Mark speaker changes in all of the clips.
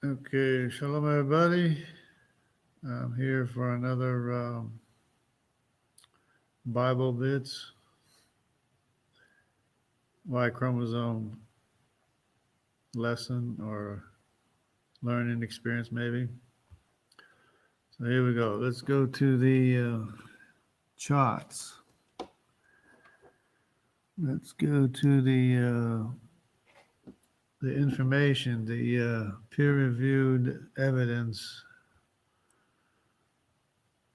Speaker 1: Okay, shalom everybody. I'm here for another Bible bits, Y chromosome lesson or learning experience, maybe. So here we go. Let's go to the charts. Let's go to the information, the peer-reviewed evidence.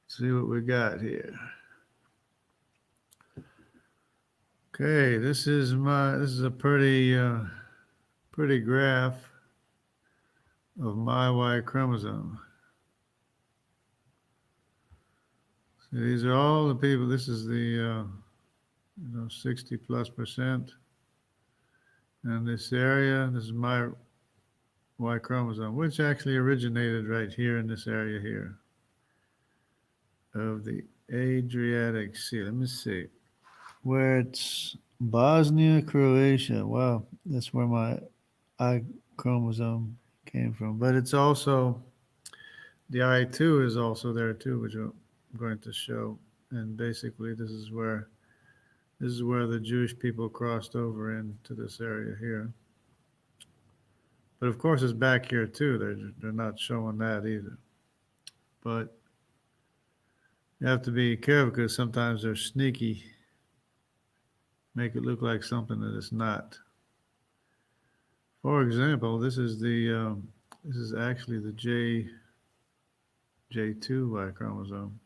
Speaker 1: See what we got here. Okay, this is a pretty graph of my Y chromosome. So these are all the people. This is the 60+%. And this area, this is my Y chromosome, which actually originated right here in this area here of the Adriatic Sea. Let me see. Where it's Bosnia, Croatia. Wow, that's where my I chromosome came from. But it's also, the I2 is also there too, which I'm going to show. And basically this is where the Jewish people crossed over into this area here. But of course it's back here too. They're not showing that either. But you have to be careful because sometimes they're sneaky, make it look like something that it's not. For example, this is actually the J2Y chromosome,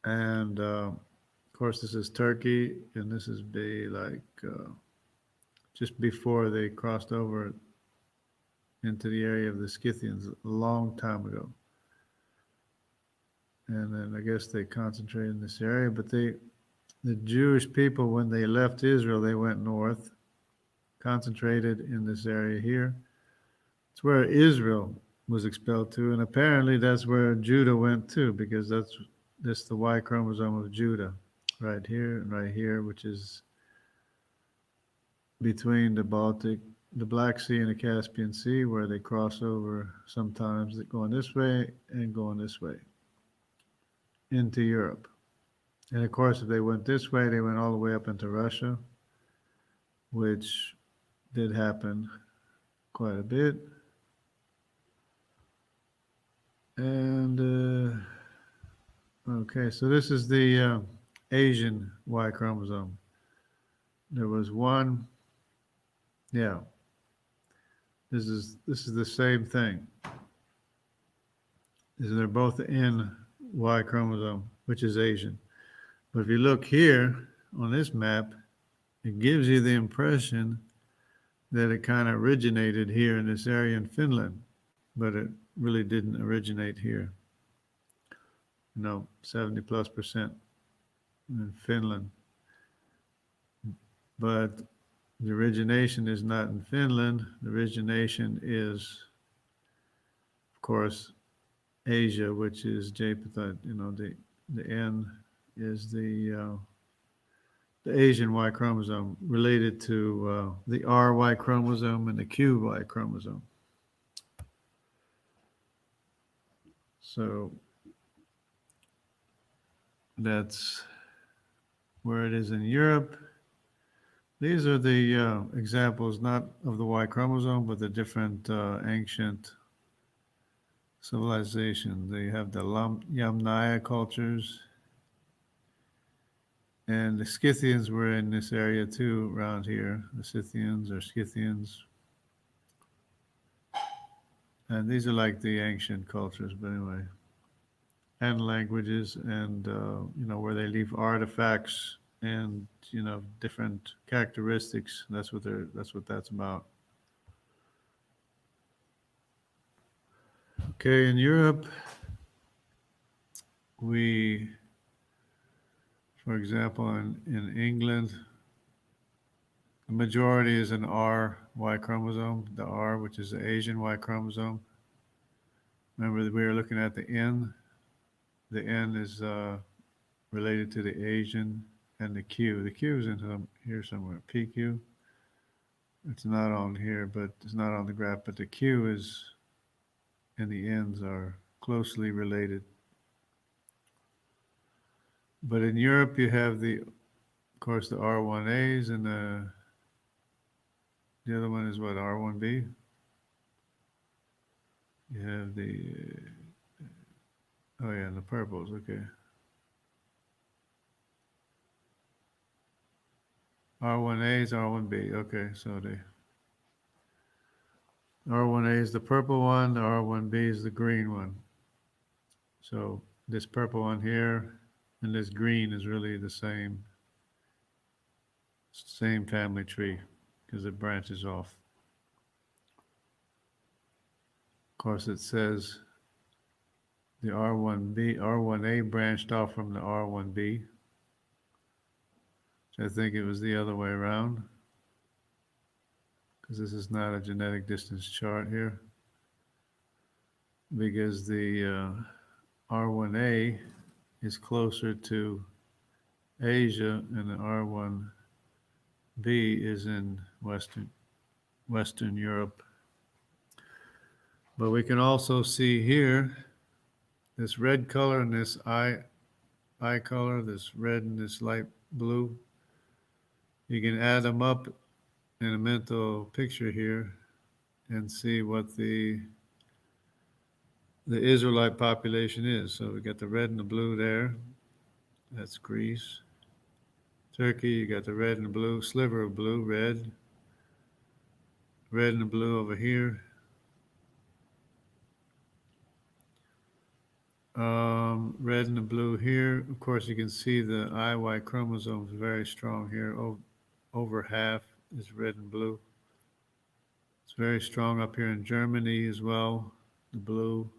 Speaker 1: and of course this is Turkey, and this is just before they crossed over into the area of the Scythians a long time ago. And then I guess they concentrated in this area, but the Jewish people, when they left Israel, they went north, concentrated in this area here. It's where Israel was expelled to, and apparently that's where Judah went to, because that's the Y chromosome of Judah, right here and right here, which is between the Black Sea and the Caspian Sea, where they cross over sometimes going this way and going this way into Europe. And of course, if they went this way, they went all the way up into Russia, which did happen quite a bit. And okay, so this is the Asian Y chromosome. There was one, yeah. This is the same thing. They're both in Y chromosome, which is Asian. But if you look here on this map, it gives you the impression that it kind of originated here in this area in Finland, but it really didn't originate here. 70+% in Finland. But the origination is not in Finland. The origination is, of course, Asia, which is Japheth. The N is the Asian Y chromosome related to the RY chromosome and the QY chromosome. So that's where it is in Europe. These are the examples, not of the Y chromosome, but the different ancient civilizations. They have the Yamnaya cultures, and the Scythians were in this area too, around here. The Scythians or Scythians. And these are like the ancient cultures, but anyway. And languages, and where they leave artifacts and different characteristics. That's what that's about. Okay, in Europe, for example, in England, the majority is an RY chromosome, the R, which is the Asian Y chromosome. Remember that we were looking at the N. The N is related to the Asian, and the Q. The Q is in here somewhere, PQ. It's not on here, but it's not on the graph, but the Q is, and the ends are closely related. But in Europe, you have of course, the R1As, and the other one is what, R1B? You have oh yeah, the purples, okay. R1A is R1B, okay, so the R1A is the purple one, the R1B is the green one. So this purple one here and this green is really the same family tree because it branches off. Of course, it says the R1A branched off from the R1B. I think it was the other way around because this is not a genetic distance chart here because the R1A is closer to Asia and the R1B is in Western Europe. But we can also see here this red color and this eye color, this red and this light blue. You can add them up in a mental picture here and see what the Israelite population is. So we got the red and the blue there. That's Greece. Turkey, you got the red and the blue, sliver of blue, red and the blue over here. Red and the blue here. Of course, you can see the IY chromosome is very strong here. Over half is red and blue. It's very strong up here in Germany as well, the blue.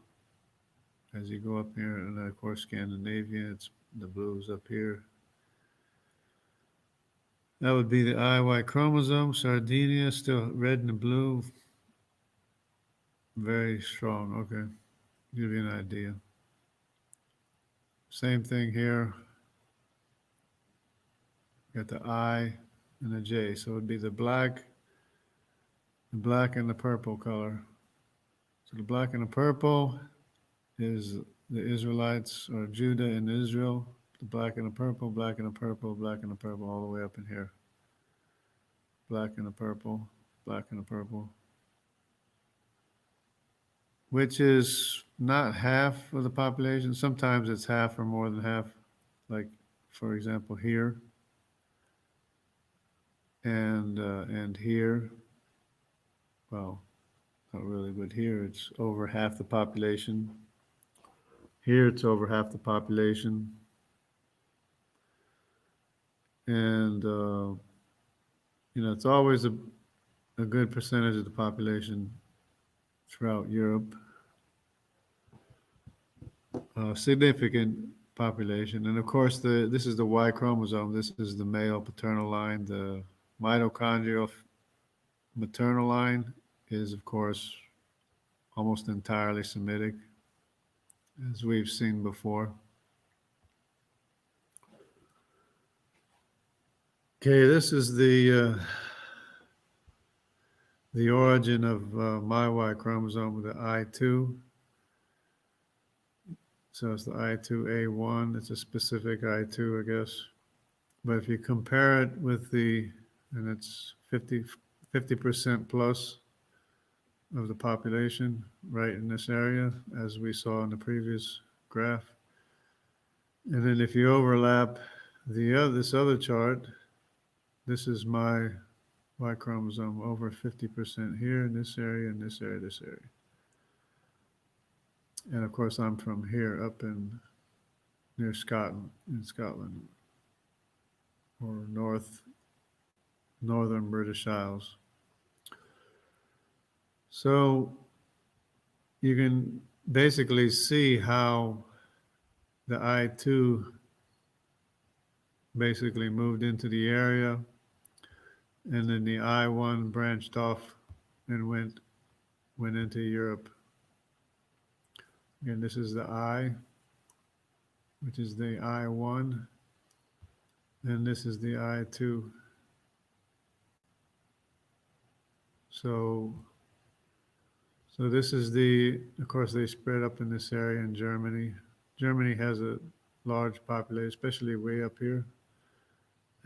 Speaker 1: As you go up here, and of course Scandinavia, it's the blues up here. That would be the IY chromosome. Sardinia, still red and blue. Very strong. Okay. Give you an idea. Same thing here. Got the I and the J. So it would be the black and the purple color. So the black and the purple is the Israelites or Judah and Israel. The black and the purple, black and the purple, black and the purple, all the way up in here. Black and the purple, black and the purple. Which is not half of the population. Sometimes it's half or more than half. Like, for example, here and here. Well, not really, but here it's over half the population. Here it's over half the population. And, it's always a good percentage of the population throughout Europe. Significant population. And of course, this is the Y chromosome. This is the male paternal line. The mitochondrial maternal line is, of course, almost entirely Semitic, as we've seen before. Okay, this is the origin of my Y chromosome, the I2. So it's the I2A1. It's a specific I2, I guess. But if you compare it with and it's 50% plus of the population right in this area, as we saw in the previous graph. And then if you overlap this other chart, this is my Y chromosome over 50% here in this area, in this area, this area. And of course, I'm from here up near Scotland, or northern British Isles. So you can basically see how the I2 basically moved into the area, and then the I1 branched off and went into Europe. Again, this is the I, which is the I1, and this is the I2. So, so this is of course, they spread up in this area in Germany. Germany has a large population, especially way up here,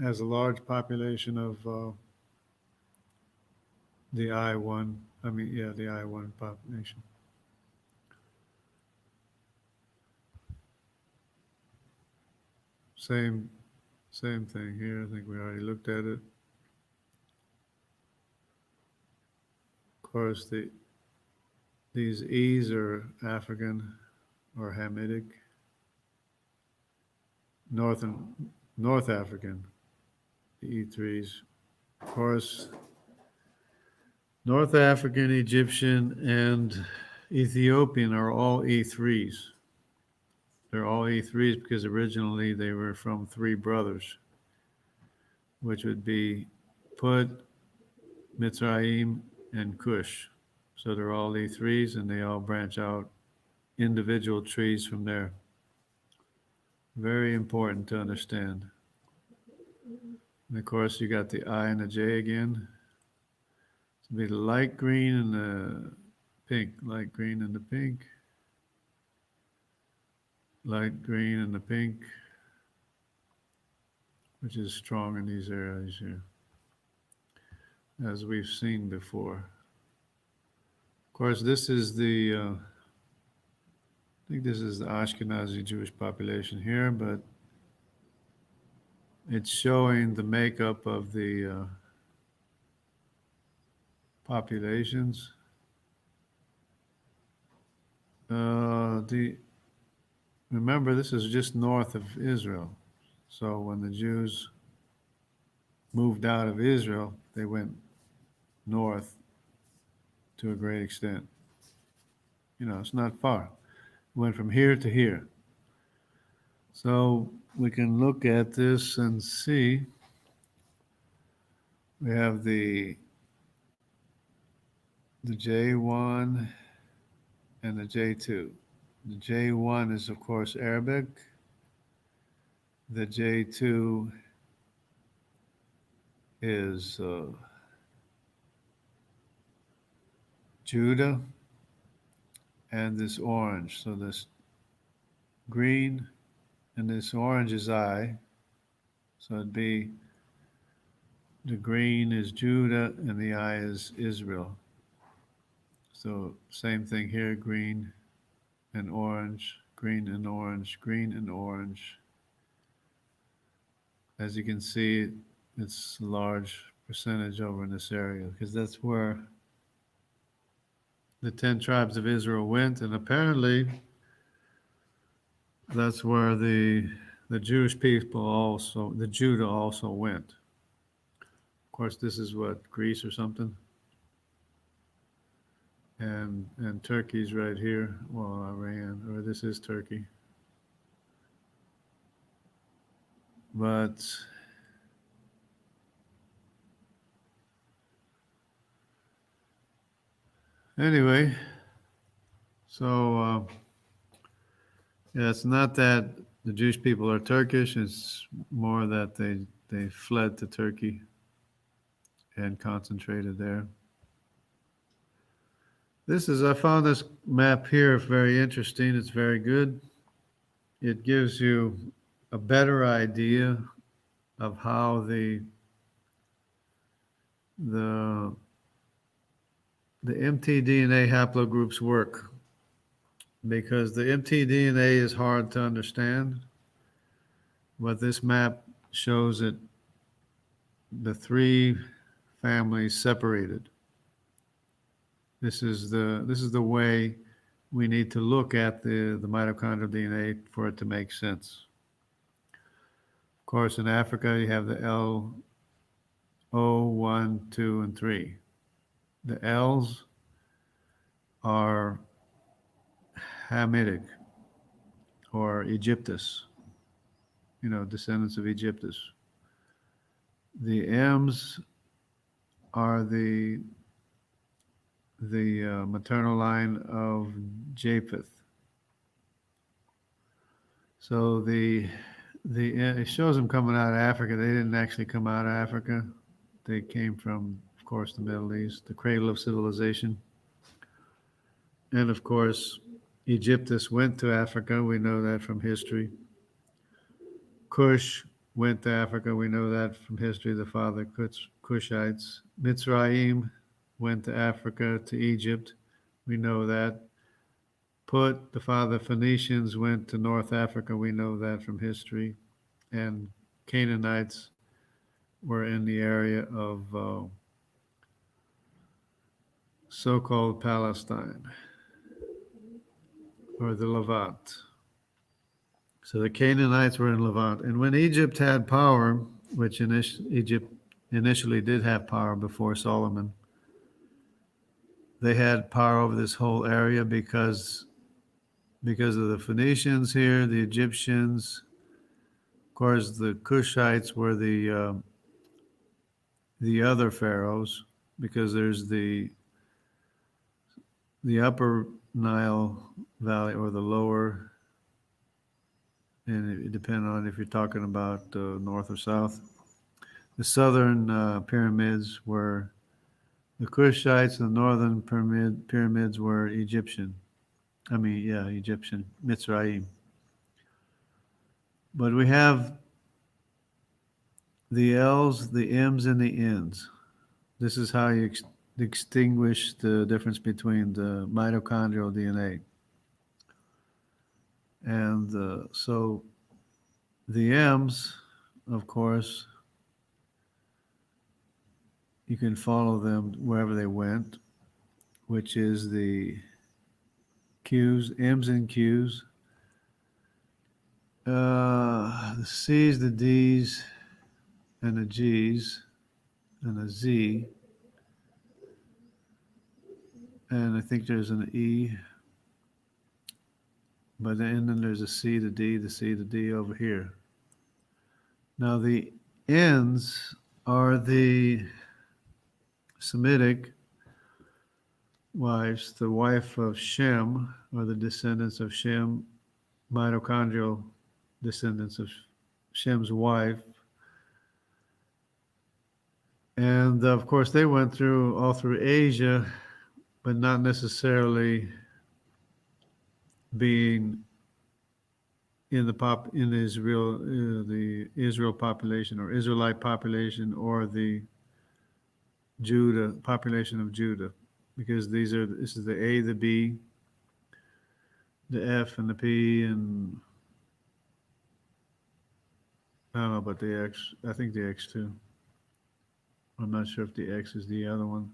Speaker 1: has a large population of the I1. I mean, yeah, the I1 population. Same, same thing here. I think we already looked at it. Of course, these E's are African or Hamitic, North and North African, the E3s. Of course, North African, Egyptian, and Ethiopian are all E3s. They're all E3s because originally they were from three brothers, which would be Put, Mitzrayim, and Cush. So they're all E3s and they all branch out individual trees from there. Very important to understand. And of course, you got the I and the J again. It'll be the light green and the pink. Light green and the pink. Light green and the pink, which is strong in these areas here, as we've seen before. Of course, this is I think this is the Ashkenazi Jewish population here, but it's showing the makeup of the populations. Remember, this is just north of Israel. So when the Jews moved out of Israel, they went north to a great extent. It's not far. Went from here to here. So we can look at this and see. We have the J1 and the J2. The J1 is, of course, Arabic. The J2 is Judah, and this orange. So this green and this orange is I. So it'd be the green is Judah and the I is Israel. So same thing here, green and orange, green and orange, green and orange. As you can see, it's a large percentage over in this area because that's where the 10 tribes of Israel went, and apparently that's where the Jewish people also, the Judah also went. Of course, this is what, Greece or something? And Turkey's right here. Well, Iran, or this is Turkey. But anyway, so yeah, it's not that the Jewish people are Turkish. It's more that they fled to Turkey and concentrated there. I found this map here very interesting. It's very good. It gives you a better idea of how the mtDNA haplogroups work, because the mtDNA is hard to understand, but this map shows it, the three families separated. This is the way we need to look at the mitochondrial DNA for it to make sense. Of course, in Africa, you have the L01, 2, and 3. The L's are Hamitic or Egyptus, descendants of Egyptus. The M's are the maternal line of Japheth. So it shows them coming out of Africa. They didn't actually come out of Africa. They came from, of course, the Middle East, the cradle of civilization. And of course, Egyptus went to Africa. We know that from history. Cush went to Africa. We know that from history, the father Cushites. Mitzrayim went to Africa, to Egypt. We know that. Put, the father Phoenicians, went to North Africa. We know that from history. And Canaanites were in the area of so-called Palestine, or the Levant. So the Canaanites were in Levant. And when Egypt had power, which Egypt initially did have power before Solomon, they had power over this whole area because of the Phoenicians here, the Egyptians. Of course, the Cushites were the other pharaohs, because there's the upper Nile Valley or the lower, and it depends on if you're talking about north or south. The southern pyramids were the Cushites, and the northern pyramids were Egyptian. Egyptian, Mitzrayim. But we have the L's, the M's, and the N's. This is how you distinguish the difference between the mitochondrial DNA. And so the M's, of course, you can follow them wherever they went, which is the Q's, M's and Q's. The C's, the D's, and the G's, and a Z. And I think there's an E. But then there's a C, the D, the C, the D over here. Now the N's are the Semitic wives, the wife of Shem, or the descendants of Shem, mitochondrial descendants of Shem's wife. And of course, they went all through Asia, but not necessarily being in Israel, the Israel population or Israelite population, or the Judah population of Judah, because this is the A, the B, the F, and the P, and I don't know about the X. I think the X too. I'm not sure if the X is the other one.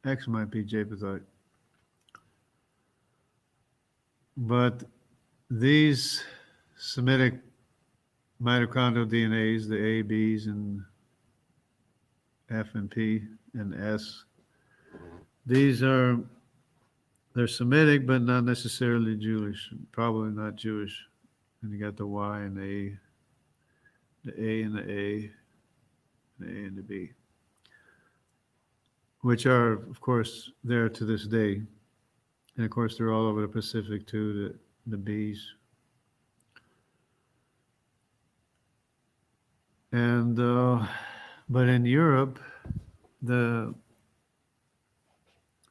Speaker 1: X might be Japhethite. But these Semitic mitochondrial DNAs, the A, B's, and F and P and S, they're Semitic, but not necessarily Jewish, probably not Jewish. And you got the Y and the A and the A, and the A and the B, which are, of course, there to this day. And of course, they're all over the Pacific too, the B's. And but in Europe, the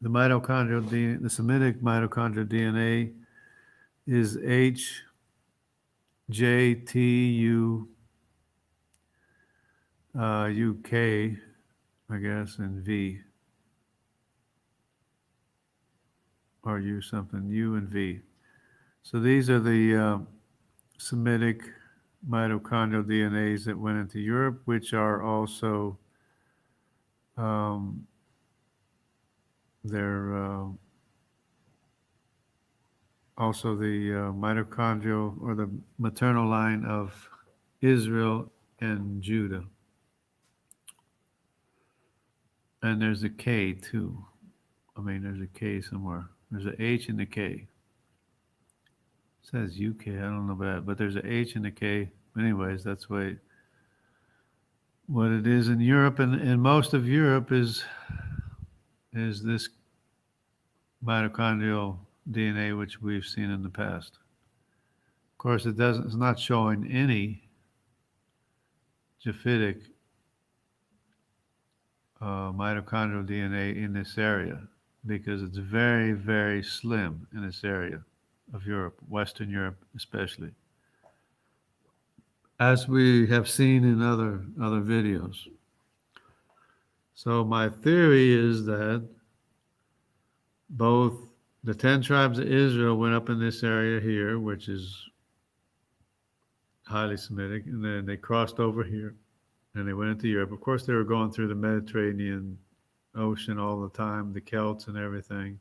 Speaker 1: mitochondrial DNA, the Semitic mitochondrial DNA, is H, J, T, U, UK, I guess, and V, or U something, U and V. So these are the Semitic mitochondrial DNAs that went into Europe, which are also they're also the mitochondrial or the maternal line of Israel and Judah. And there's a K too. There's a K somewhere. There's an H and a K. It says UK, I don't know about that, but there's an H and a K. Anyways, that's what it is in Europe, and most of Europe is this mitochondrial DNA, which we've seen in the past. Of course, it's not showing any Japhetic mitochondrial DNA in this area because it's very, very slim in this area of Europe, Western Europe especially, as we have seen in other videos. So my theory is that both the 10 tribes of Israel went up in this area here, which is highly Semitic, and then they crossed over here and they went into Europe. Of course, they were going through the Mediterranean Ocean all the time, the Celts and everything.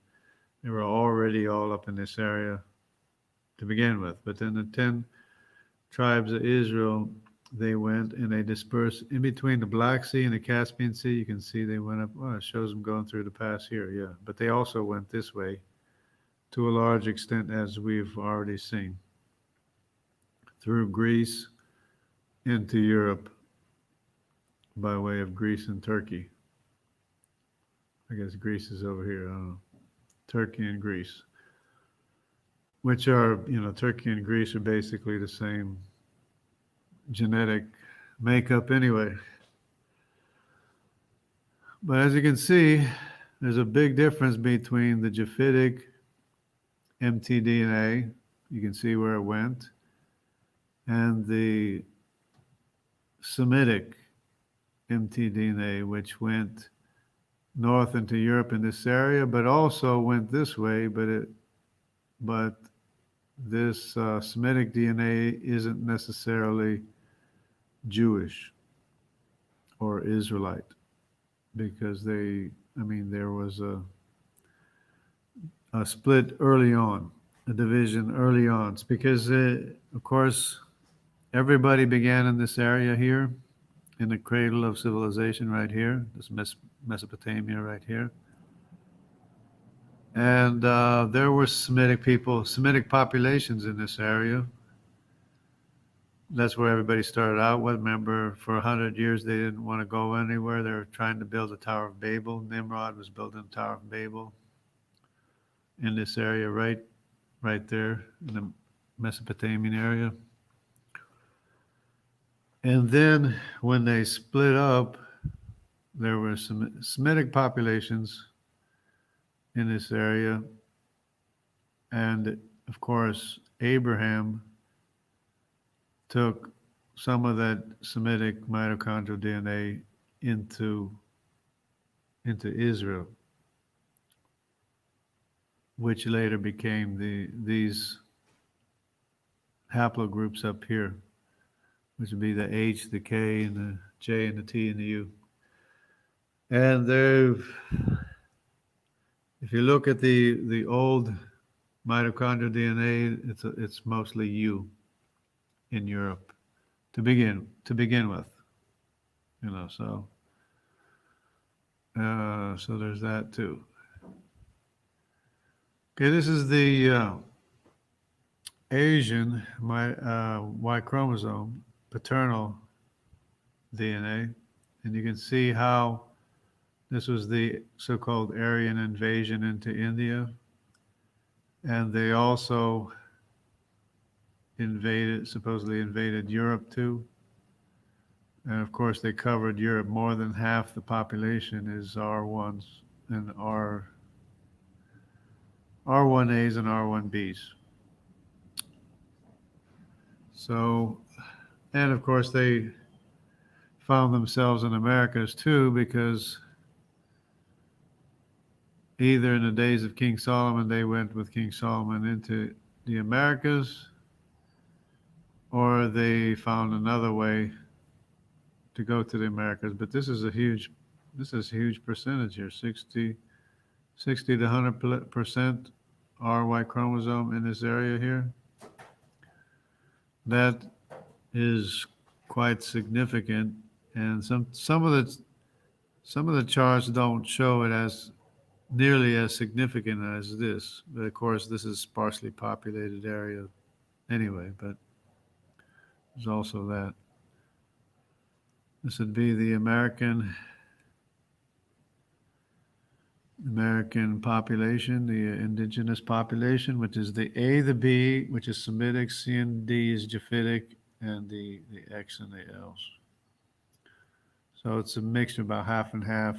Speaker 1: They were already all up in this area to begin with. But then the 10 tribes of Israel, they went and they dispersed in between the Black Sea and the Caspian Sea. You can see they went up. Well, it shows them going through the pass here, yeah. But they also went this way to a large extent, as we've already seen, through Greece into Europe by way of Greece and Turkey. I guess Greece is over here. I don't know. Turkey and Greece, which are, Turkey and Greece are basically the same genetic makeup anyway. But as you can see, there's a big difference between the Japhetic mtDNA, you can see where it went, and the Semitic mtDNA, which went north into Europe in this area, but also went this way, but this Semitic DNA isn't necessarily Jewish or Israelite, because there was a split early on, a division early on. It's because, of course, everybody began in this area here, in the cradle of civilization right here, this Mesopotamia right here. And there were Semitic people, Semitic populations in this area. That's where everybody started out with. Remember, for 100 years, they didn't want to go anywhere. They were trying to build the Tower of Babel. Nimrod was building the Tower of Babel in this area right there in the Mesopotamian area. And then when they split up, there were some Semitic populations in this area. And of course, Abraham took some of that Semitic mitochondrial DNA into Israel, which later became these haplogroups up here, which would be the H, the K, and the J, and the T, and the U. And if you look at the old mitochondrial DNA, it's mostly U in Europe to begin with, so there's that too. Okay, this is the Asian Y chromosome, paternal DNA, and you can see how this was the so-called Aryan invasion into India, and they also supposedly invaded Europe too. And of course, they covered Europe. More than half the population is R1s and R1As and R1Bs. So, and of course, they found themselves in Americas too, because either in the days of King Solomon, they went with King Solomon into the Americas, or they found another way to go to the Americas. But this is a huge percentage here, 60 to 100% RY chromosome in this area here. That is quite significant, and some of the charts don't show it as nearly as significant as this. But of course, this is sparsely populated area anyway, but there's also that. This would be the American population, the indigenous population, which is the A, the B, which is Semitic, C and D is Japhetic, and the X and the L's. So it's a mixture about half and half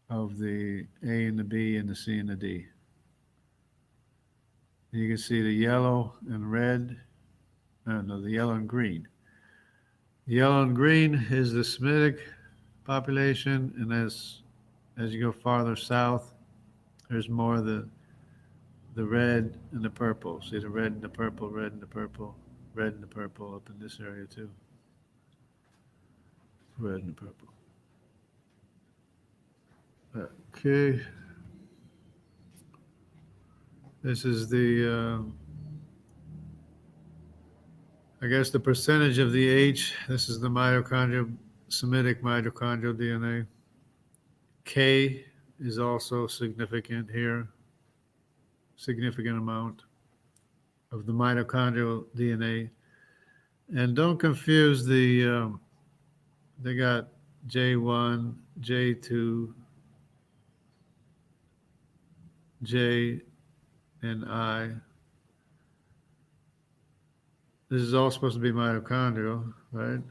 Speaker 1: of the A and the B and the C and the D. You can see the yellow and red, no, the yellow and green. The yellow and green is the Semitic population, and as you go farther south, there's more of the red and the purple. See the red and the purple, red and the purple, red and the purple up in this area too. Red and the purple. Okay. This is I guess the percentage of the H. This is the mitochondrial, Semitic mitochondrial DNA. K is also significant here. Significant amount of the mitochondrial DNA. And don't confuse they got J1, J2, J, and I. This is all supposed to be mitochondrial, right?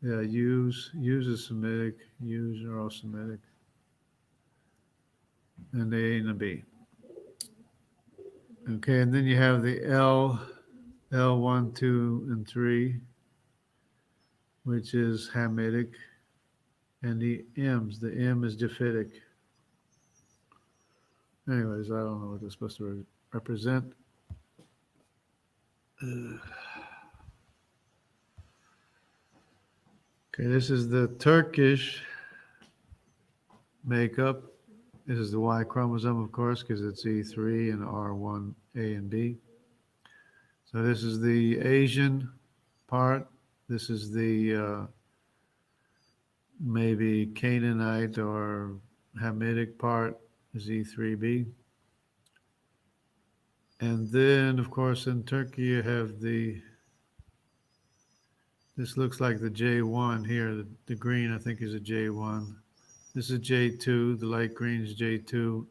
Speaker 1: Yeah, U's is Semitic, U's are all Semitic. And the A and the B. Okay, and then you have the L1, 2, and 3, which is Hamitic, and the M's. The M is Japhetic. Anyways, I don't know what they're supposed to represent. Okay, this is the Turkish makeup. This is the Y chromosome, of course, because it's E3 and R1, A and B. So this is the Asian part. This is the maybe Canaanite or Hamitic part is E3B. And then, of course, in Turkey, you have this looks like the J1 here. The green, I think, is a J1. This is J2. The light green is J2.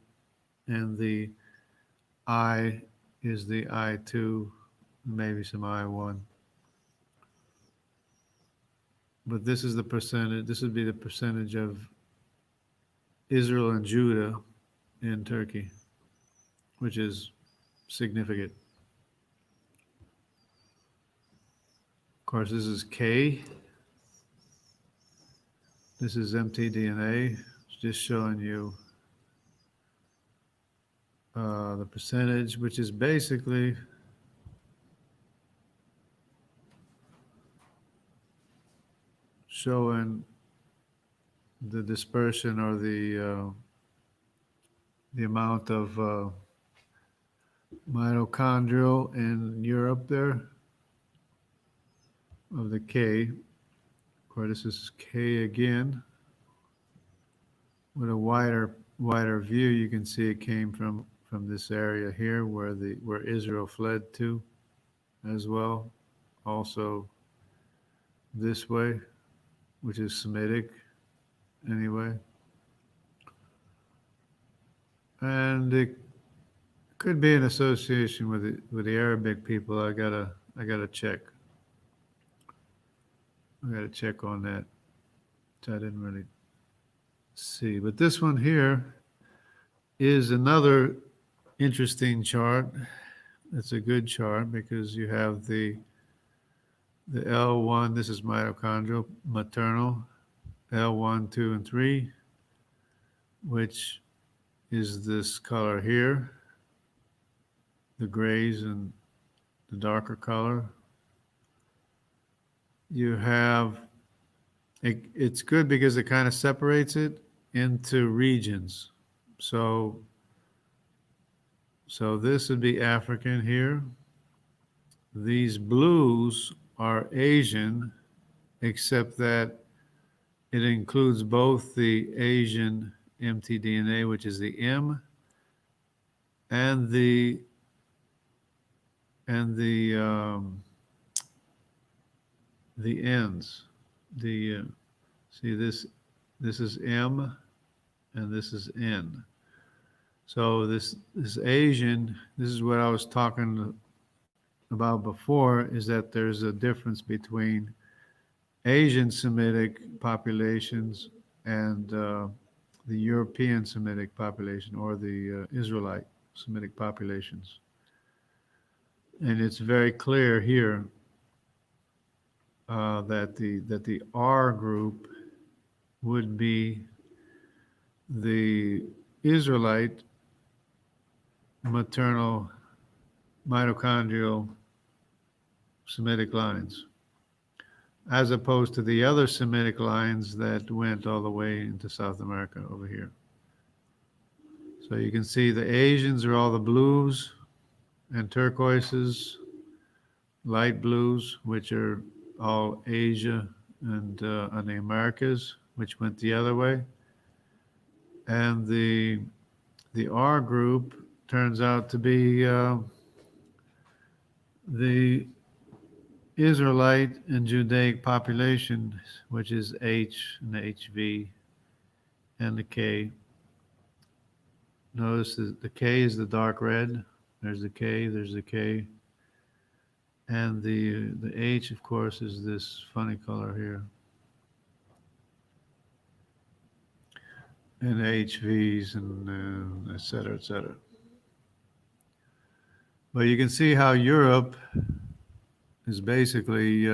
Speaker 1: And the I is the I2, maybe some I1. But this is the percentage. This would be the percentage of Israel and Judah in Turkey, which is significant. Of course, this is K. This is mtDNA. It's just showing you the percentage, which is basically showing the dispersion or the amount of mitochondrial in Europe there of the K. Of course, this is K again. With a wider view, you can see it came from this area here where Israel fled to as well. Also this way, which is Semitic anyway. And it could be an association with the Arabic people. I gotta check. I gotta check on that. Which I didn't really see. But this one here is another interesting chart. It's a good chart because you have the L1, this is mitochondrial, maternal, L1, 2, and 3, which is this color here, the grays and the darker color. You have, it's good because it kind of separates it into regions. So this would be African here. These blues are Asian, except that it includes both the Asian mtDNA, which is the M, and the ends. See this is M, and this is N. So this Asian, this is what I was talking about before, is that there's a difference between Asian Semitic populations and the European Semitic population or the Israelite Semitic populations. And it's very clear here that the R group would be the Israelite maternal mitochondrial Semitic lines, as opposed to the other Semitic lines that went all the way into South America over here. So you can see the Asians are all the blues and turquoises, light blues, which are all Asia and the Americas, which went the other way. And the R group turns out to be the Israelite and Judaic population, which is H and the HV and the K. Notice the K is the dark red. There's the K, there's the K. And the H, of course, is this funny color here. And HVs and et cetera, et cetera. But you can see how Europe is basically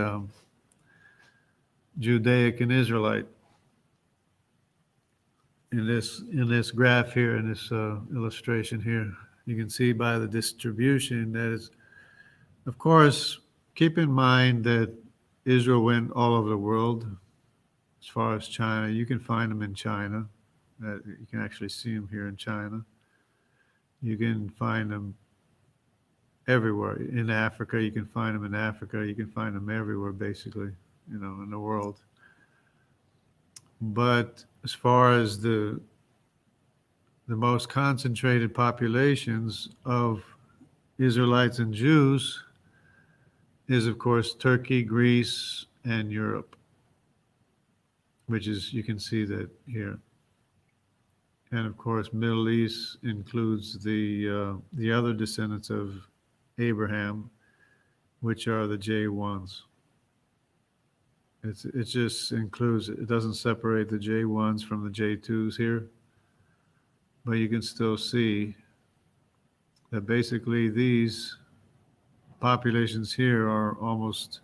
Speaker 1: Judaic and Israelite in this graph here, in this illustration here. You can see by the distribution that is, of course, keep in mind that Israel went all over the world. As far as China, you can find them in China. You can actually see them here in China. You can find them everywhere. In Africa, you can find them in Africa. You can find them everywhere, basically, in the world. But as far as the most concentrated populations of Israelites and Jews is, of course, Turkey, Greece, and Europe, which is, you can see that here. And of course, Middle East includes the other descendants of Abraham, which are the J1s. It just includes, it doesn't separate the J1s from the J2s here, but you can still see that basically these populations here are almost,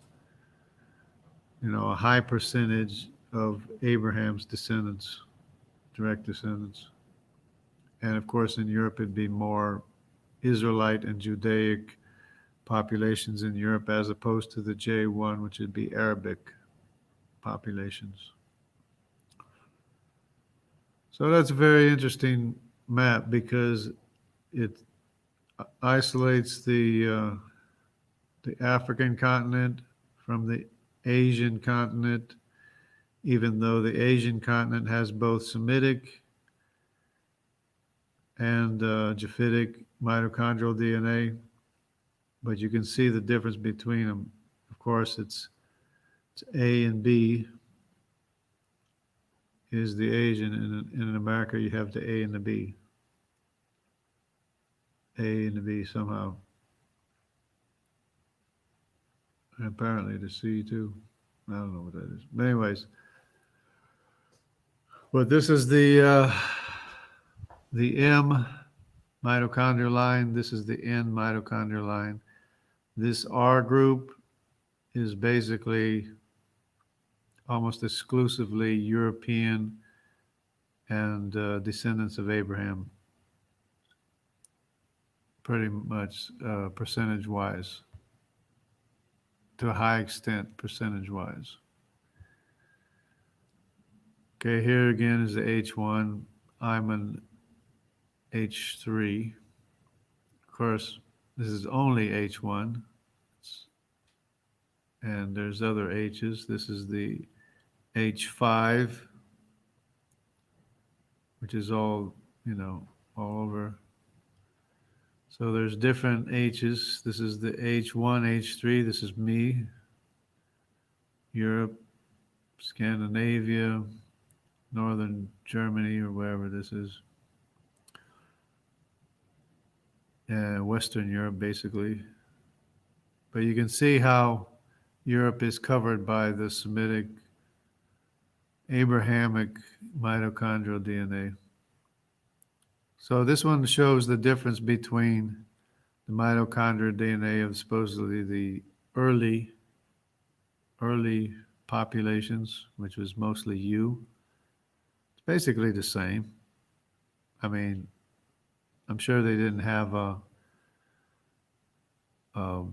Speaker 1: a high percentage of Abraham's descendants, direct descendants. And of course, in Europe, it'd be more Israelite and Judaic populations in Europe as opposed to the J1, which would be Arabic populations. So that's a very interesting map because it isolates the African continent from the Asian continent, even though the Asian continent has both Semitic and Japhetic mitochondrial DNA, but you can see the difference between them. Of course, it's A and B is the Asian, and in America you have the A and the B. A and the B somehow. And apparently the C too. I don't know what that is. But anyways, but this is the M mitochondrial line. This is the N mitochondrial line. This R group is basically almost exclusively European and descendants of Abraham, pretty much percentage-wise, to a high extent percentage-wise. Okay, here again is the H1. I'm an H3. Of course, this is only H1. And there's other H's. This is the H5, which is all, all over. So there's different H's. This is the H1, H3. This is me, Europe, Scandinavia, Northern Germany, or wherever this is. Western Europe, basically. But you can see how Europe is covered by the Semitic Abrahamic mitochondrial DNA. So this one shows the difference between the mitochondrial DNA of supposedly the early early populations, which was mostly U. It's basically the same. I mean, I'm sure they didn't have a, a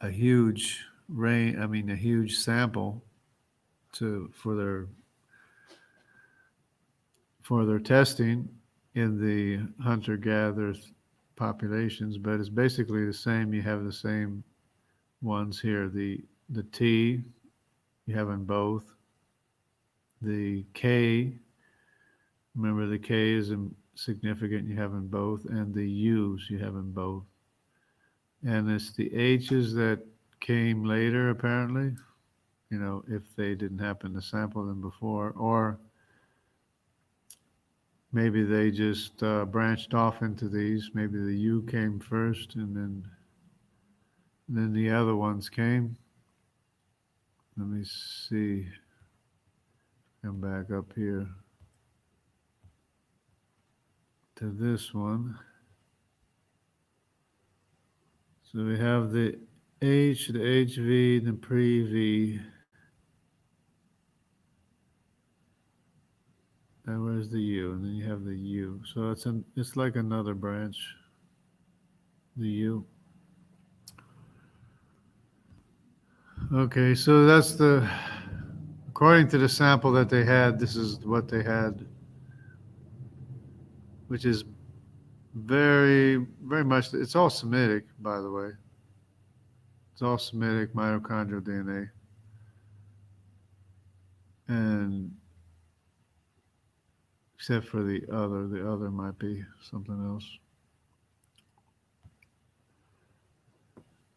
Speaker 1: huge range. I mean, a huge sample to for their testing in the hunter-gatherer populations, but it's basically the same. You have the same ones here. The T you have in both. The K, remember the K is significant. You have in both, and the U's you have in both. And it's the H's that came later, apparently. You know, if they didn't happen to sample them before, or maybe they just branched off into these. Maybe the U came first, and then the other ones came. Let me see. Come back up here to this one. So we have the H, the HV, the pre-V. And where's the U? And then you have the U. So it's like another branch, the U. Okay, so according to the sample that they had, this is what they had, which is very, very much, it's all Semitic, by the way. It's all Semitic mitochondrial DNA. And except for the other might be something else.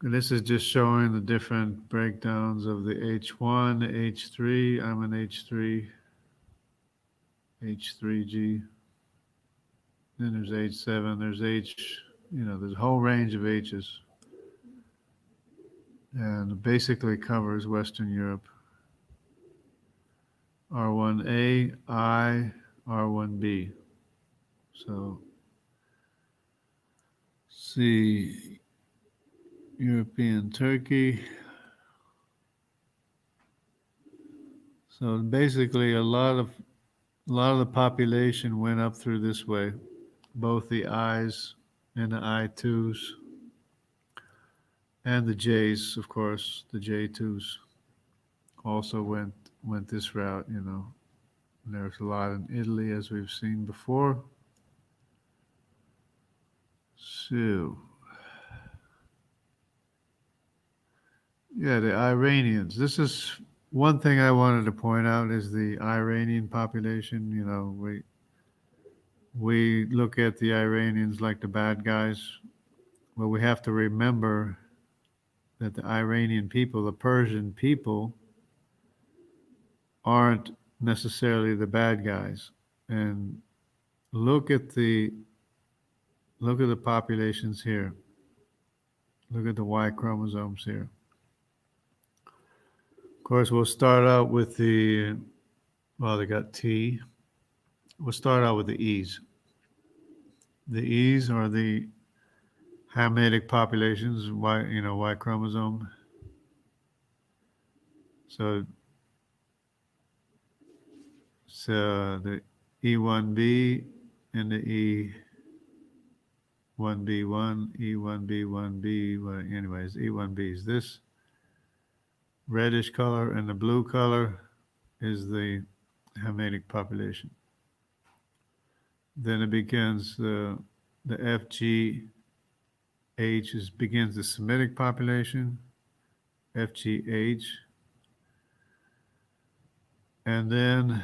Speaker 1: And this is just showing the different breakdowns of the H1, H3. I'm an H3, H3G. Then there's H7, there's there's a whole range of H's. And it basically covers Western Europe. R1A, I, R1B. So, see, European Turkey. So basically a lot of the population went up through this way, both the I's and the I2s, and the J's, of course, the J2s also went this route, you know. And there's a lot in Italy, as we've seen before. So, yeah, the Iranians. This is one thing I wanted to point out is the Iranian population. You know, we look at the Iranians like the bad guys. Well, we have to remember that the Iranian people, the Persian people, aren't necessarily the bad guys. And look at the populations here. Look at the Y chromosomes here. Of course, we'll start out with they got T. We'll start out with the E's. The E's are the Hamitic populations, Y chromosome. So the E1B and the E1B1, E1B1B. Well, anyways, E1B is this reddish color, and the blue color is the Hamitic population. Then it begins the FGH begins the Semitic population, FGH, and then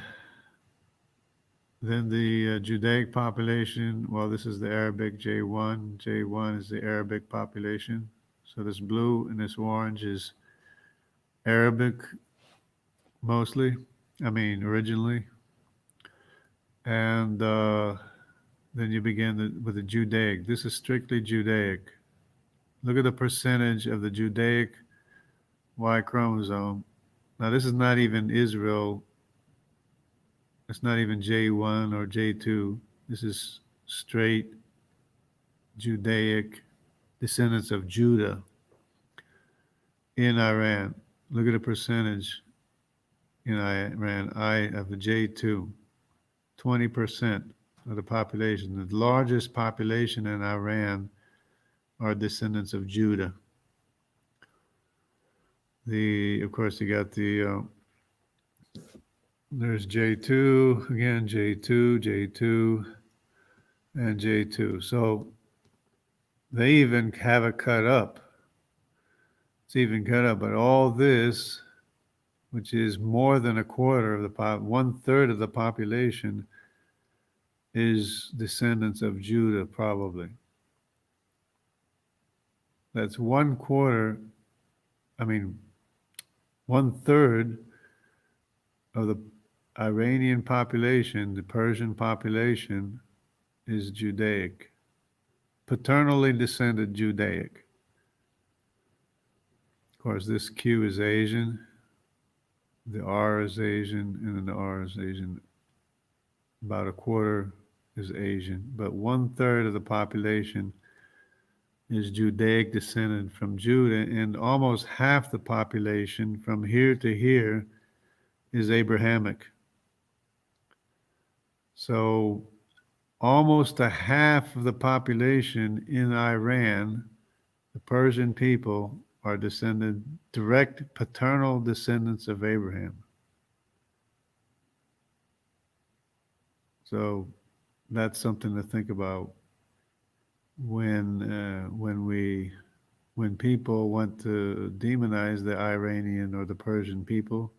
Speaker 1: the Judaic population. Well, this is the Arabic J1. J1 is the Arabic population. So this blue and this orange is Arabic mostly. I mean, originally. And then you begin with the Judaic. This is strictly Judaic. Look at the percentage of the Judaic Y chromosome. Now, this is not even Israel It's not even J1 or J2. This is straight Judaic descendants of Judah in Iran. Look at the percentage in Iran. I of the J2, 20% of the population. The largest population in Iran are descendants of Judah. Of course, you got there's J2 again, J2, J2, and J2. So they even have it cut up. It's even cut up, but all this, which is more than a quarter of the 1/3 of the population, is descendants of Judah, probably. That's 1/4. I mean, 1/3 of the Iranian population, the Persian population, is Judaic, paternally descended Judaic. Of course, this Q is Asian, the R is Asian, and then the R is Asian. About a quarter is Asian, but 1/3 of the population is Judaic descended from Judah, and almost half the population from here to here is Abrahamic. So almost a half of the population in Iran, the Persian people, are direct paternal descendants of Abraham. So that's something to think about when people want to demonize the Iranian or the Persian people.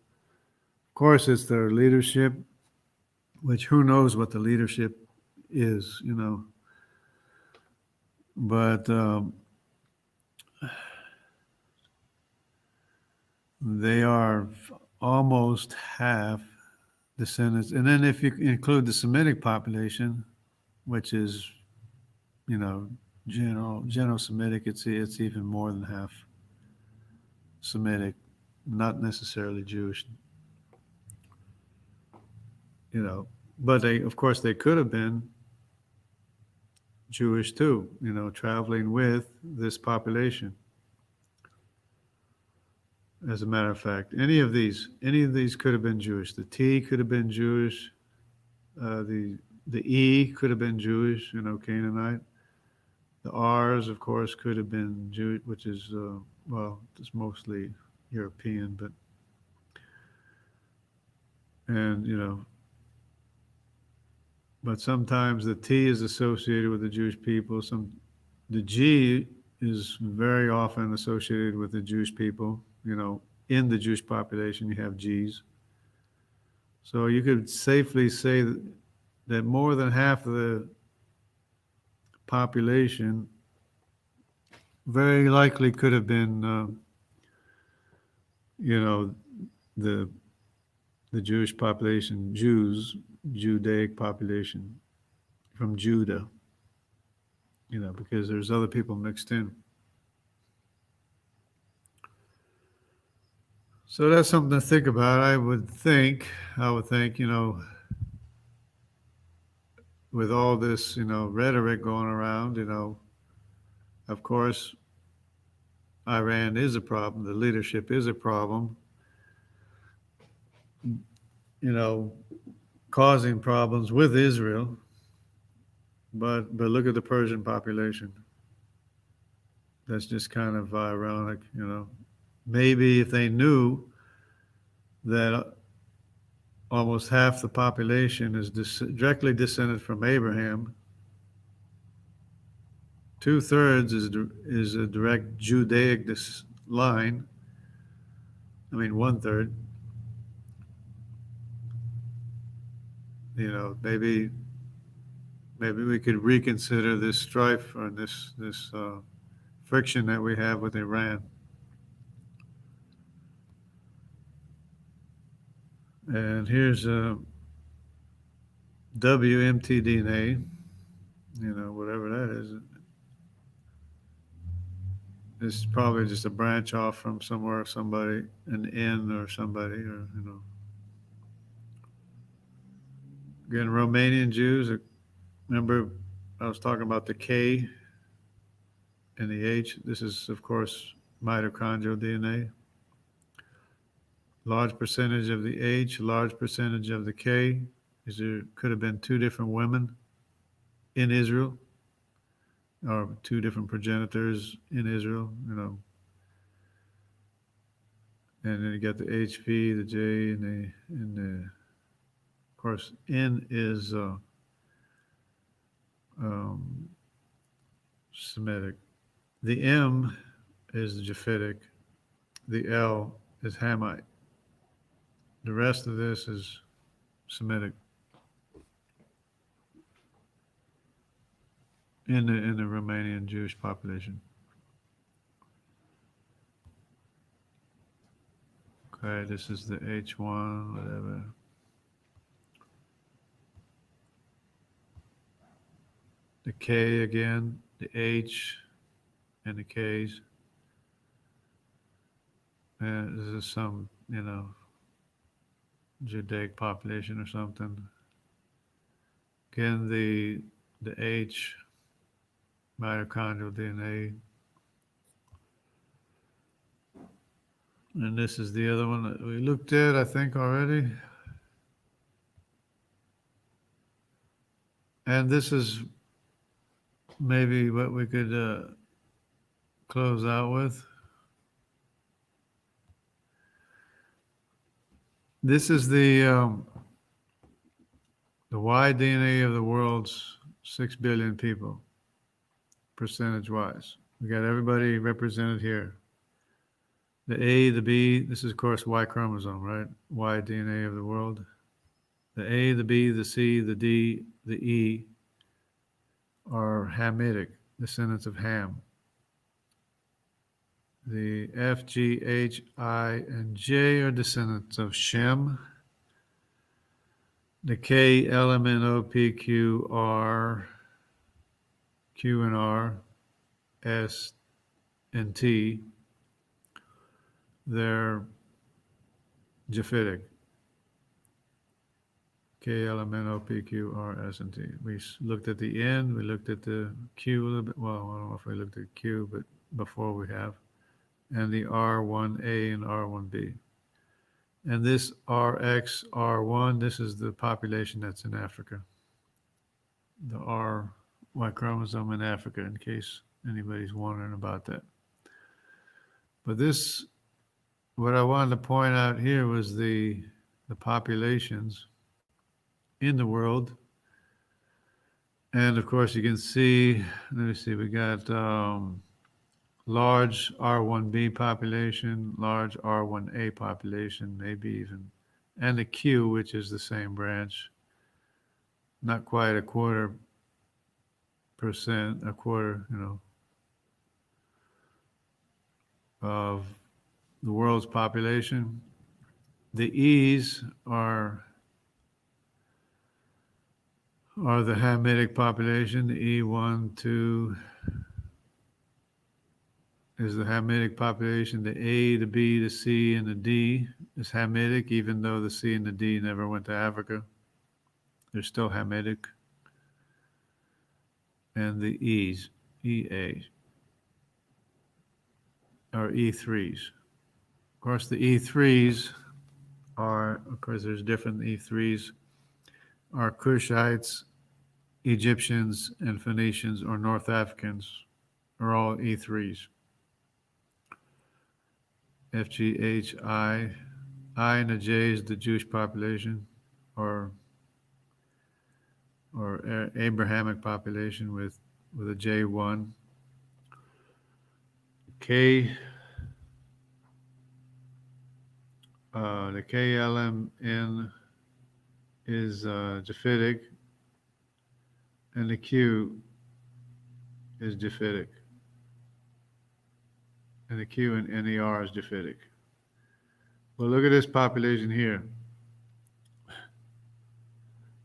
Speaker 1: Of course, it's their leadership, which who knows what the leadership is, but they are almost half descendants. And then if you include the Semitic population, which is, general Semitic, it's even more than half Semitic, not necessarily Jewish, but of course they could have been Jewish too, traveling with this population. As a matter of fact, any of these could have been Jewish. The T could have been Jewish. The E could have been Jewish, Canaanite. The R's, of course, could have been Jewish, which is it's mostly European, but sometimes the T is associated with the Jewish people. The G is very often associated with the Jewish people. In the Jewish population, you have G's. So you could safely say that more than half of the population very likely could have been, the Jewish population, Judaic population from Judah, because there's other people mixed in. So that's something to think about. I would think, with all this, rhetoric going around, of course, Iran is a problem. The leadership is a problem, causing problems with Israel. But look at the Persian population. That's just kind of ironic, Maybe if they knew that almost half the population is directly descended from Abraham, 2/3 is a direct Judaic line. I mean, 1/3. Maybe we could reconsider this strife or this friction that we have with Iran. And here's WMTDNA, whatever that is. It's probably just a branch off from somewhere, somebody, an N or somebody, or, Again, Romanian Jews. Remember, I was talking about the K and the H. This is, of course, mitochondrial DNA. Large percentage of the H, large percentage of the K. There could have been two different women in Israel, or two different progenitors in Israel, and then you got the HV, the J, of course, N is um, Semitic. The M is Japhetic. The L is Hamite. The rest of this is Semitic in the Romanian Jewish population. Okay, this is the H1, whatever. The K again, the H, and the K's. And this is some, Judaic population or something. Again, the H, mitochondrial DNA. And this is the other one that we looked at, I think, already. And this is maybe what we could close out with. This is the y-DNA of the world's 6 billion people, percentage-wise. We got everybody represented here. The A, the B, this is, of course, Y chromosome, right? Y-DNA of the world. The A, the B, the C, the D, the E are Hamitic, descendants of Ham. The F, G, H, I, and J are descendants of Shem. The K, L, M, N, O, P, Q, R, Q and R, S, and T, they're Japhetic. K, L, M, N, O, P, Q, R, S, and T. We looked at the N, we looked at the Q a little bit. Well, I don't know if we looked at Q, but before we have. And the R1A and R1B. And this RXR1, this is the population that's in Africa. The Y chromosome in Africa, in case anybody's wondering about that. But this, what I wanted to point out here was the populations in the world. And of course, you can see, let me see, we got large R1B population, large R1A population, maybe even, and the Q, which is the same branch, not quite a quarter, of the world's population. The E's are the Hamitic population. The E1, 2 is the Hamitic population. The A, the B, the C, and the D is Hamitic, even though the C and the D never went to Africa. They're still Hamitic. And the E's, EA, are E3s. Of course, the E3s are, of course, there's different E3s, are Cushites, Egyptians, and Phoenicians, or North Africans, are all E3s. FGHI, I and the J is the Jewish population, or Abrahamic population with a J1. K, the KLMN is Japhetic, and the Q is Japhetic. And the Q and NER is Japhetic. Well, look at this population here.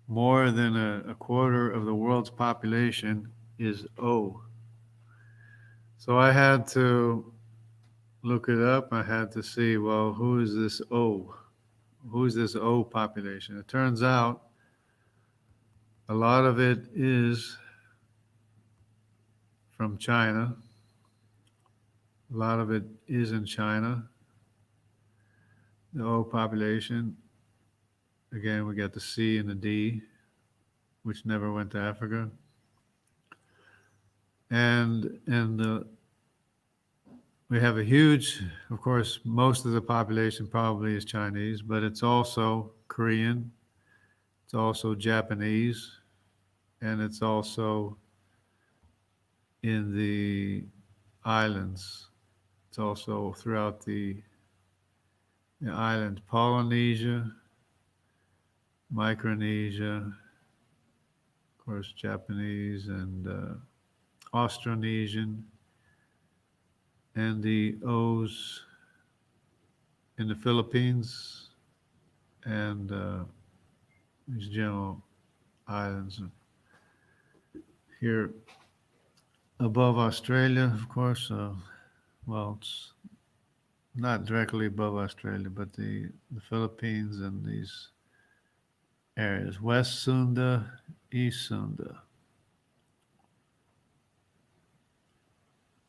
Speaker 1: More than a quarter of the world's population is O. So I had to look it up. I had to see, well, who is this O? Who's this O population? It turns out A lot of it is from China. A lot of it is in China. The O population, again, we got the C and the D, which never went to Africa. And we have a huge, of course, most of the population probably is Chinese, but it's also Korean, it's also Japanese, and it's also in the islands. It's also throughout the islands, Polynesia, Micronesia, of course, Japanese and Austronesian, and the O's in the Philippines and these general islands here above Australia, of course. Well, it's not directly above Australia, but the Philippines and these areas, West Sunda, East Sunda,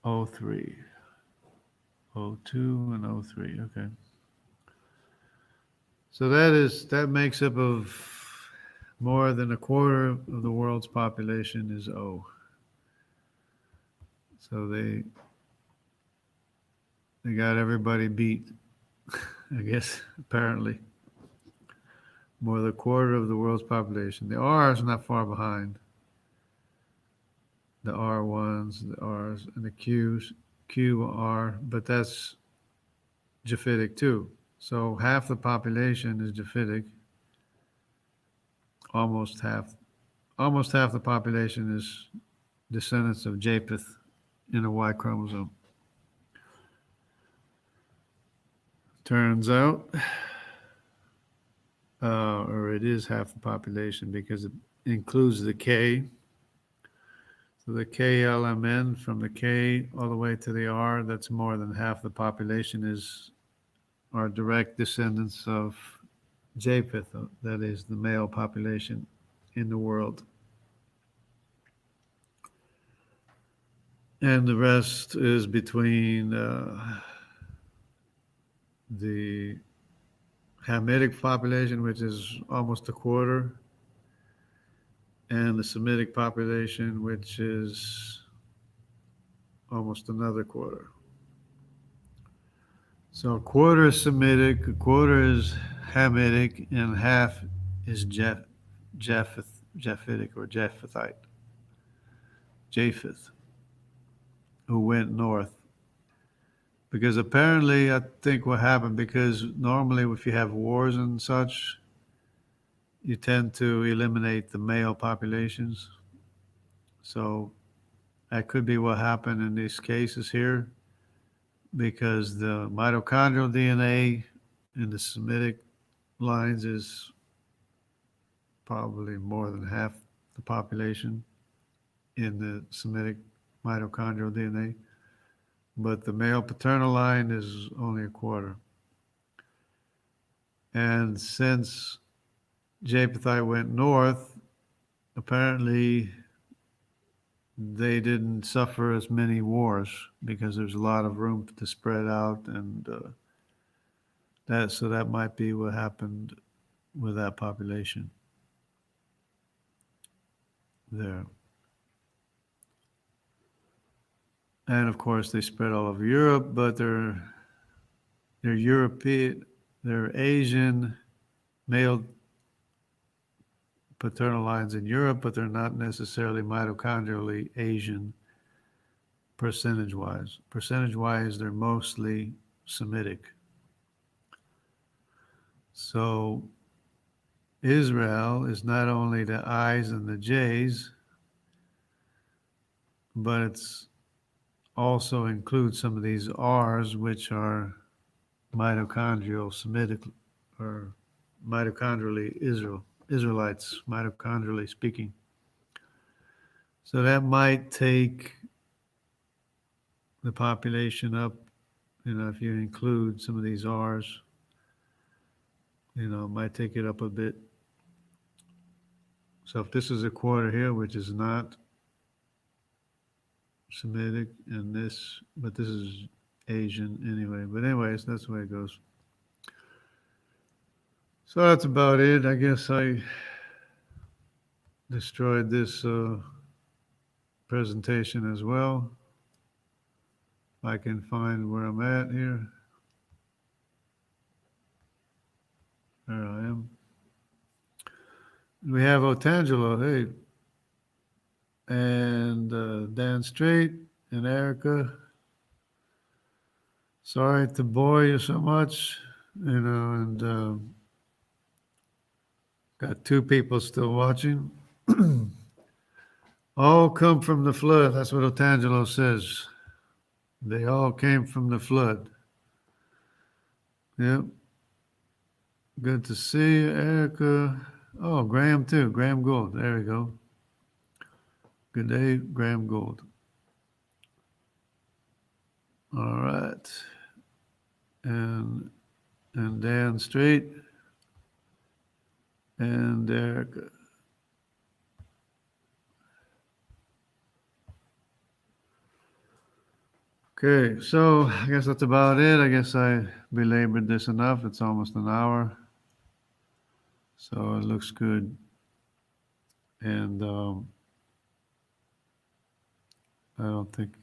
Speaker 1: O3, O2, and O3. Okay. So that makes up of more than a quarter of the world's population is O. So they got everybody beat, I guess, apparently. More than a quarter of the world's population. The R is not far behind. The R1s, the R's, and the Q's, QR, but that's Japhetic too. So half the population is Japhetic. Almost half, almost half the population is descendants of Japheth in a Y chromosome. Turns out, or it is half the population because it includes the K. So the KLMN from the K all the way to the R, that's more than half the population are direct descendants of Japheth, that is the male population in the world. And the rest is between the Hamitic population, which is almost a quarter, and the Semitic population, which is almost another quarter. So a quarter is Semitic, a quarter is Hamitic, and half is Japhetic or Japheth, who went north. Because apparently, I think what happened, because normally if you have wars and such, you tend to eliminate the male populations. So that could be what happened in these cases here, because the mitochondrial DNA in the Semitic lines is probably more than half the population in the Semitic mitochondrial DNA, but the male paternal line is only a quarter. And since Japhethite went north, apparently they didn't suffer as many wars because there's a lot of room to spread out, and that might be what happened with that population there. And of course, they spread all over Europe, but they're European, they're Asian male paternal lines in Europe, but they're not necessarily mitochondrially Asian percentage-wise. Percentage-wise, they're mostly Semitic. So Israel is not only the I's and the J's, but it's also includes some of these R's, which are mitochondrial Semitic or mitochondrially Israelites, mitochondrially speaking. So that might take the population up, if you include some of these R's, it might take it up a bit. So if this is a quarter here, which is not Semitic, and this, but this is Asian anyway. But anyways, that's the way it goes. So that's about it. I guess I destroyed this presentation as well. If I can find where I'm at here. There I am. We have Otangelo, hey, and Dan Strait and Erica. Sorry to bore you so much, and got two people still watching. All come from the flood. That's what Otangelo says. They all came from the flood. Yep. Good to see you, Erica. Oh, Graham too. Graham Gold. There we go. Good day, Graham Gold. All right. And Dan Strait and Erica. Okay, so I guess that's about it. I guess I belabored this enough. It's almost an hour. So it looks good. And I don't think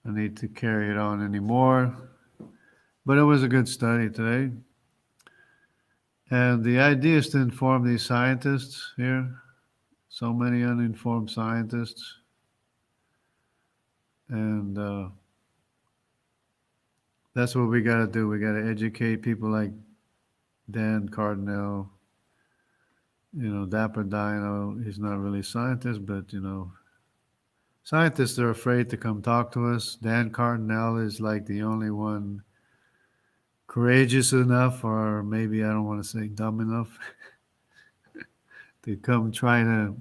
Speaker 1: I need to carry it on anymore. But it was a good study today. And the idea is to inform these scientists here. So many uninformed scientists. And that's what we got to do. We got to educate people like Dan Cardinal, Dapper Dino. He's not really a scientist, but, scientists are afraid to come talk to us. Dan Cardinal is like the only one courageous enough, or maybe I don't want to say dumb enough, to come try to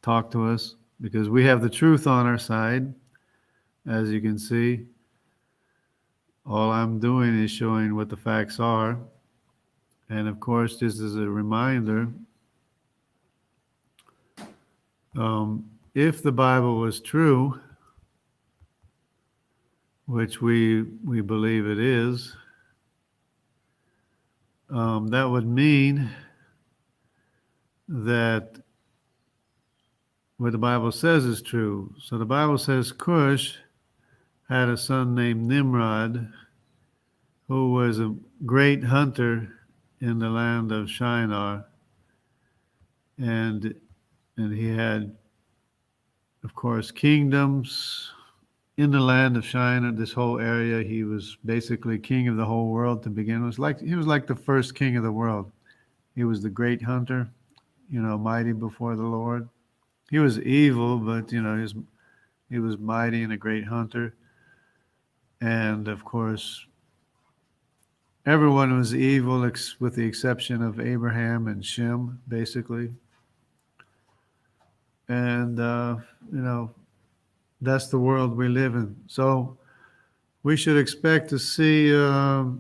Speaker 1: talk to us, because we have the truth on our side, as you can see. All I'm doing is showing what the facts are. And of course, this is a reminder, if the Bible was true, which we believe it is, that would mean that what the Bible says is true. So the Bible says Cush had a son named Nimrod, who was a great hunter in the land of Shinar, and he had, of course, kingdoms in the land of Shinar. This whole area, he was basically king of the whole world to begin with. He was like the first king of the world. He was the great hunter, mighty before the Lord. He was evil, but he was mighty and a great hunter. And of course, everyone was evil with the exception of Abraham and Shem, basically. And, that's the world we live in. So we should expect to see a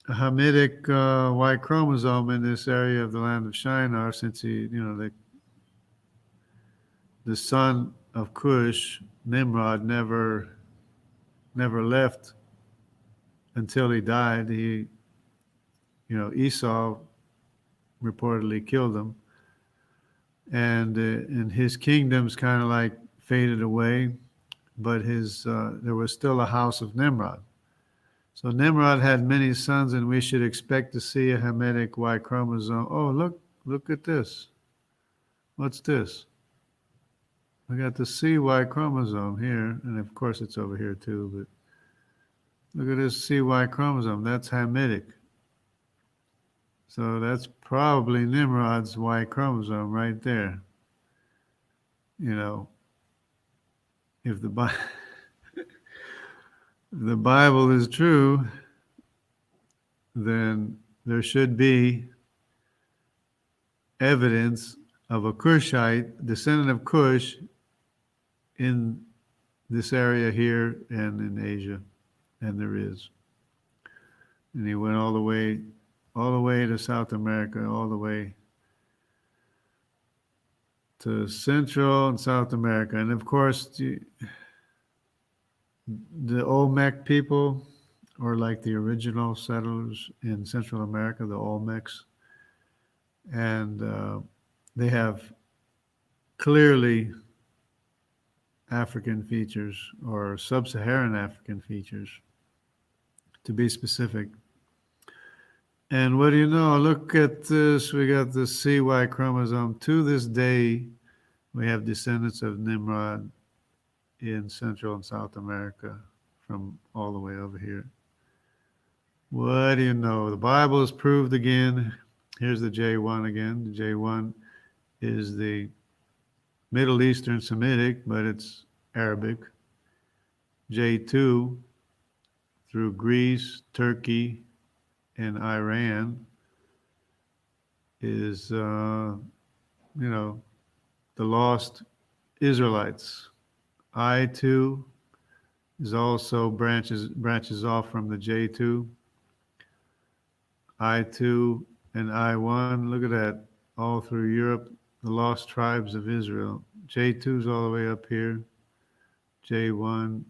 Speaker 1: Hamitic Y chromosome in this area of the land of Shinar, since the son of Cush, Nimrod, never left until he died. Esau reportedly killed him, and his kingdoms kind of like faded away, but there was still a house of Nimrod. So Nimrod had many sons, and we should expect to see a Hamitic Y chromosome. Oh, look at this. What's this? We got the CY chromosome here, and of course it's over here too, but look at this CY chromosome. That's Hamitic. So that's probably Nimrod's Y chromosome right there. If the Bible is true, then there should be evidence of a Cushite, descendant of Cush, in this area here and in Asia, and there is. And he went all the way to South America, all the way to Central and South America. And of course, the Olmec people, or like the original settlers in Central America, the Olmecs, and they have clearly African features or sub-Saharan African features, to be specific. And what do you know? Look at this. We got the CY chromosome. To this day, we have descendants of Nimrod in Central and South America from all the way over here. What do you know? The Bible is proved again. Here's the J1 again. The J1 is the Middle Eastern Semitic, but it's Arabic. J2 through Greece, Turkey, and Iran is, the lost Israelites. I2 is also branches off from the J2. I2 and I1, look at that, all through Europe, the lost tribes of Israel. J2 is all the way up here. J1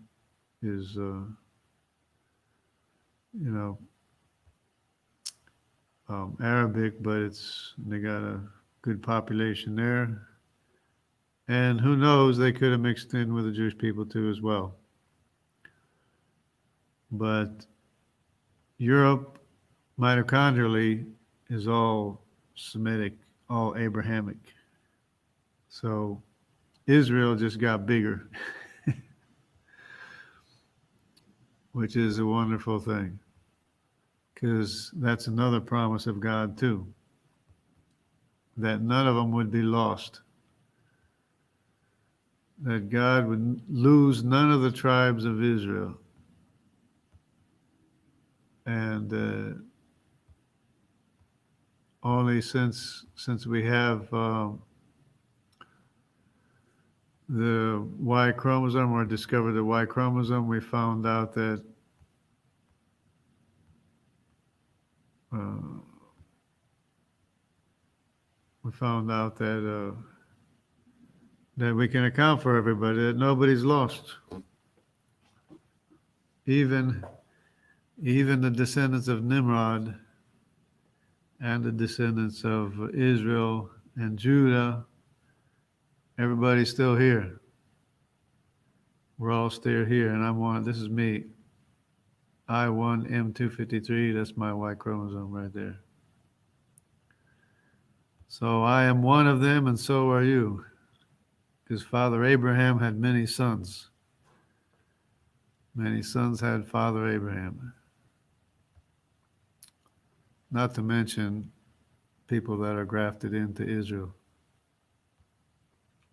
Speaker 1: is, Arabic, but they got a good population there. And who knows, they could have mixed in with the Jewish people too as well. But Europe, mitochondrially, is all Semitic, all Abrahamic. So Israel just got bigger, which is a wonderful thing, because that's another promise of God too, that none of them would be lost, that God would lose none of the tribes of Israel. And only since we have the Y chromosome, or discovered the Y chromosome, we found out that that we can account for everybody, that nobody's lost. Even the descendants of Nimrod and the descendants of Israel and Judah, everybody's still here. We're all still here, and this is me, I1M253, that's my Y chromosome right there. So I am one of them, and so are you, because Father Abraham had many sons. Many sons had Father Abraham. Not to mention people that are grafted into Israel.